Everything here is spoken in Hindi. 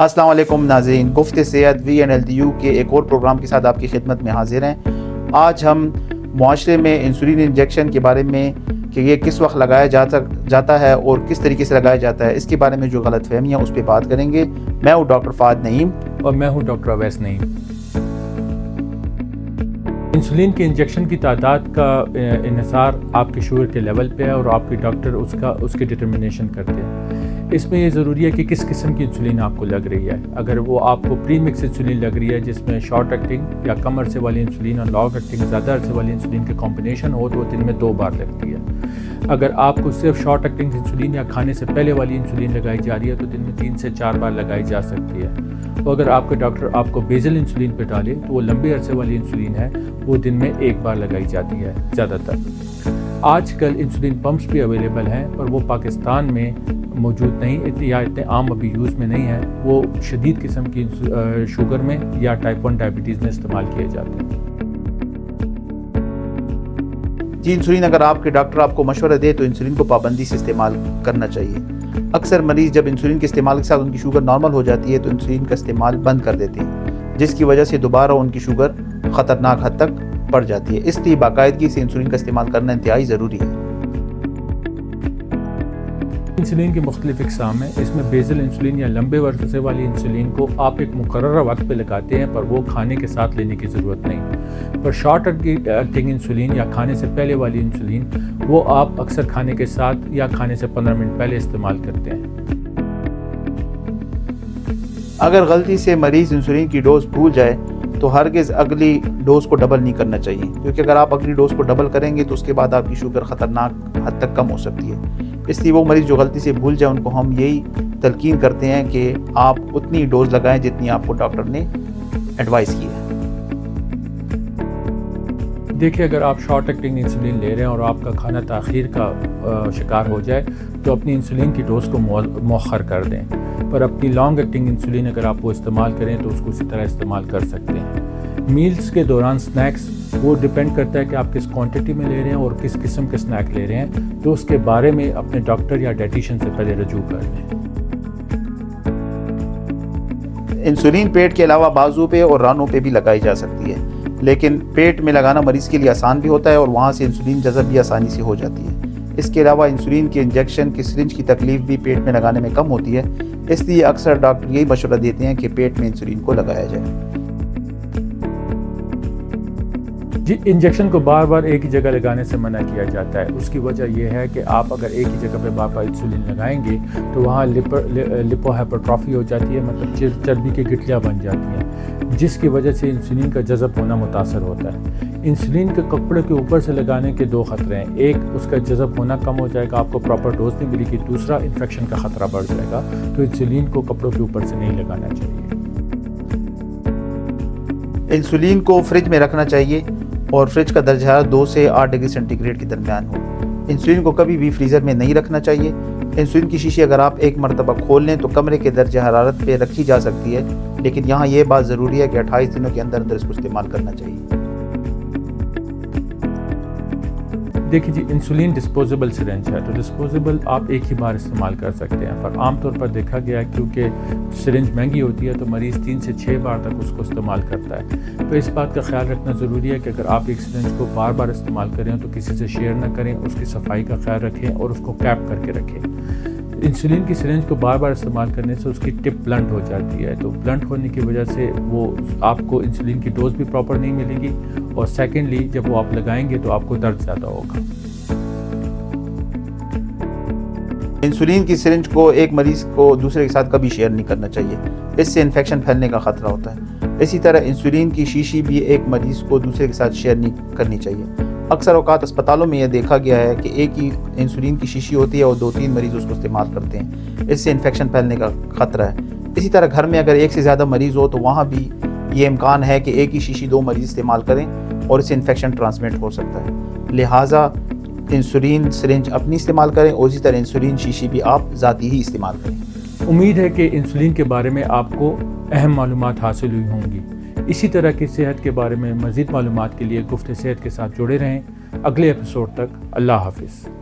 अस्सलाम वालेकुम नाज़रीन, गुफ्ते सेहत VNLTU के एक और प्रोग्राम के साथ आपकी खिदमत में हाजिर हैं। आज हम मुआशरे में इंसुलिन इंजेक्शन के बारे में कि ये किस वक्त लगाया जाता है और किस तरीके से लगाया जाता है, इसके बारे में जो गलतफहमियाँ उस पर बात करेंगे। मैं हूँ डॉक्टर फ़ाद नईम और मैं हूँ डॉक्टर अवैस नईम। इंसुलिन के इंजेक्शन की तादाद का इन्हिसार आपके शुगर के लेवल पे है और आपके डॉक्टर उसकी डिटर्मिनेशन करते हैं। इसमें ये ज़रूरी है कि किस किस्म की इंसुलिन आपको लग रही है। अगर वो आपको प्री मिक्स इंसुलिन लग रही है जिसमें शॉर्ट एक्टिंग या कम अरसे वाली इंसुलिन और लॉन्ग एक्टिंग ज़्यादा अरसे वाली इंसुलिन के कॉम्बिनेशन हो तो वो दिन में 2 बार लगती है। अगर आपको सिर्फ शॉर्ट एक्टिंग इंसुलिन या खाने से पहले वाली इंसुलिन लगाई जा रही है तो दिन में 3 से 4 बार लगाई जा सकती है। तो अगर आपके डॉक्टर आपको बेजल इंसुलिन पे डाले तो वो लंबे अरसे वाली इंसुलिन है वो दिन में 1 बार लगाई जाती है ज़्यादातर। आजकल इंसुलिन पंप्स भी अवेलेबल हैं पर वो पाकिस्तान में मौजूद नहीं या इतने आम अभी यूज़ में नहीं है। वो शदीद किस्म की शुगर में या टाइप 1 डायबिटीज़ में इस्तेमाल किए जाते हैं। जी, इंसुलिन अगर आपके डॉक्टर आपको मशवरा दे तो इंसुलिन को पाबंदी से इस्तेमाल करना चाहिए। अक्सर मरीज़ जब इंसुलिन के इस्तेमाल के साथ उनकी शुगर नॉर्मल हो जाती है तो इंसुलिन का इस्तेमाल बंद कर देते हैं, जिसकी वजह से दोबारा उनकी शुगर ख़तरनाक हद तक बढ़ जाती है। इसलिए बाकायदगी से इंसुलिन का इस्तेमाल करना इंतहाई ज़रूरी है। इंसुलिन की मुख्तलिफ इक़साम है। इसमें बेजल इंसुलिन या लंबे अरसे वाली इंसुलिन को आप एक मुकर्रर वक्त पे लगाते हैं पर वो खाने के साथ लेने की ज़रूरत नहीं। पर शॉर्ट एक्टिंग इंसुलिन या खाने से पहले वाली इंसुलिन वो आप अक्सर खाने के साथ या खाने से 15 मिनट पहले इस्तेमाल करते हैं। अगर गलती से मरीज़ इंसुलिन की डोज भूल जाए तो हरगिज़ अगली डोज को डबल नहीं करना चाहिए, क्योंकि अगर आप अगली डोज को डबल करेंगे तो उसके बाद आपकी शुगर ख़तरनाक हद तक कम हो सकती है। इसलिए वो मरीज़ जो गलती से भूल जाए उनको हम यही तलकीन करते हैं कि आप उतनी डोज लगाएं जितनी आपको डॉक्टर ने एडवाइस की है। देखिए, अगर आप शॉर्ट एक्टिंग इंसुलिन ले रहे हैं और आपका खाना ताख़ीर का शिकार हो जाए तो अपनी इंसुलिन की डोज को मौखर कर दें, पर अपनी लॉन्ग एक्टिंग इंसुलिन अगर आप वो इस्तेमाल करें तो उसको उसी तरह इस्तेमाल कर सकते हैं। मील्स के दौरान स्नैक्स वो डिपेंड करता है कि आप किस क्वांटिटी में ले रहे हैं और किस किस्म के स्नैक ले रहे हैं, तो उसके बारे में अपने डॉक्टर या डाइटिशियन से पहले रजू कर लें। इंसुलिन पेट के अलावा बाजू पे और रानों पे भी लगाई जा सकती है, लेकिन पेट में लगाना मरीज़ के लिए आसान भी होता है और वहाँ से इंसुलिन जज़ब भी आसानी से हो जाती है। इसके अलावा इंसुलिन के इंजेक्शन की सिरिंज की तकलीफ भी पेट में लगाने में कम होती है, इसलिए अक्सर डॉक्टर यही मशवरा देते हैं कि पेट में इंसुलिन को लगाया जाए। जी, इंजेक्शन को बार बार एक ही जगह लगाने से मना किया जाता है। उसकी वजह यह है कि आप अगर एक ही जगह पे बार बार इंसुलिन लगाएंगे तो वहाँ लिपोहाइपरट्रॉफी हो जाती है, मतलब चर्बी की गिठलियाँ बन जाती हैं, जिसकी वजह से इंसुलिन का जज़ब होना मुतासर होता है। इंसुलिन के कपड़े के ऊपर से लगाने के 2 ख़तरे हैं। एक, उसका जज़ब होना कम हो जाएगा, आपको प्रॉपर डोज नहीं मिलेगी। दूसरा, इन्फेक्शन का ख़तरा बढ़ जाएगा। तो इंसुलिन को कपड़ों के ऊपर से नहीं लगाना चाहिए। इंसुलिन को फ्रिज में रखना चाहिए और फ्रिज का दर्जा हरारत 2 से 8 डिग्री सेंटीग्रेड के दरमियान हो। इंसुलिन को कभी भी फ्रीज़र में नहीं रखना चाहिए। इंसुलिन की शीशी अगर आप एक मरतबा खोल लें तो कमरे के दर्जा हरारत पे रखी जा सकती है, लेकिन यहाँ ये बात ज़रूरी है कि 28 दिनों के अंदर अंदर इसको इस्तेमाल करना चाहिए। देखिए जी, इंसुलिन डिस्पोजेबल सिरिंज है तो डिस्पोजेबल आप एक ही बार इस्तेमाल कर सकते हैं, पर आमतौर पर देखा गया है क्योंकि सिरिंज महंगी होती है तो मरीज़ 3 से 6 बार तक उसको इस्तेमाल करता है। तो इस बात का ख्याल रखना ज़रूरी है कि अगर आप एक सिरिंज को बार बार इस्तेमाल करें तो किसी से शेयर ना करें, उसकी सफाई का ख्याल रखें और उसको कैप करके रखें। इंसुलिन की सिरिंज को बार बार इस्तेमाल करने से उसकी टिप ब्लंट हो जाती है, तो ब्लंट होने की वजह से वो आपको इंसुलिन की डोज भी प्रॉपर नहीं मिलेगी और सेकेंडली जब वो आप लगाएंगे तो आपको दर्द ज़्यादा होगा। इंसुलिन की सिरिंज को एक मरीज़ को दूसरे के साथ कभी शेयर नहीं करना चाहिए, इससे इन्फेक्शन फैलने का ख़तरा होता है। इसी तरह इंसुलिन की शीशी भी एक मरीज़ को दूसरे के साथ शेयर नहीं करनी चाहिए। अक्सर औकात अस्पतालों में यह देखा गया है कि एक ही इंसुलिन की शीशी होती है और 2-3 मरीज़ उसको इस्तेमाल करते हैं, इससे इन्फेक्शन फैलने का ख़तरा है। इसी तरह घर में अगर एक से ज़्यादा मरीज़ हो तो वहाँ भी ये इम्कान है कि एक ही शीशी 2 मरीज़ इस्तेमाल करें और इससे इन्फेक्शन ट्रांसमिट हो सकता है। लिहाजा इंसुलिन सिरिंज अपनी इस्तेमाल करें और इसी तरह इंसुलिन शीशी भी आप ज़ाती ही इस्तेमाल करें। उम्मीद है कि इंसुलिन के बारे में आपको अहम मालूमात हासिल हुई होंगी। इसी तरह की सेहत के बारे में मज़ीद मालूमात के लिए गुफ्ते सेहत के साथ जुड़े रहें। अगले एपिसोड तक अल्लाह हाफिज़।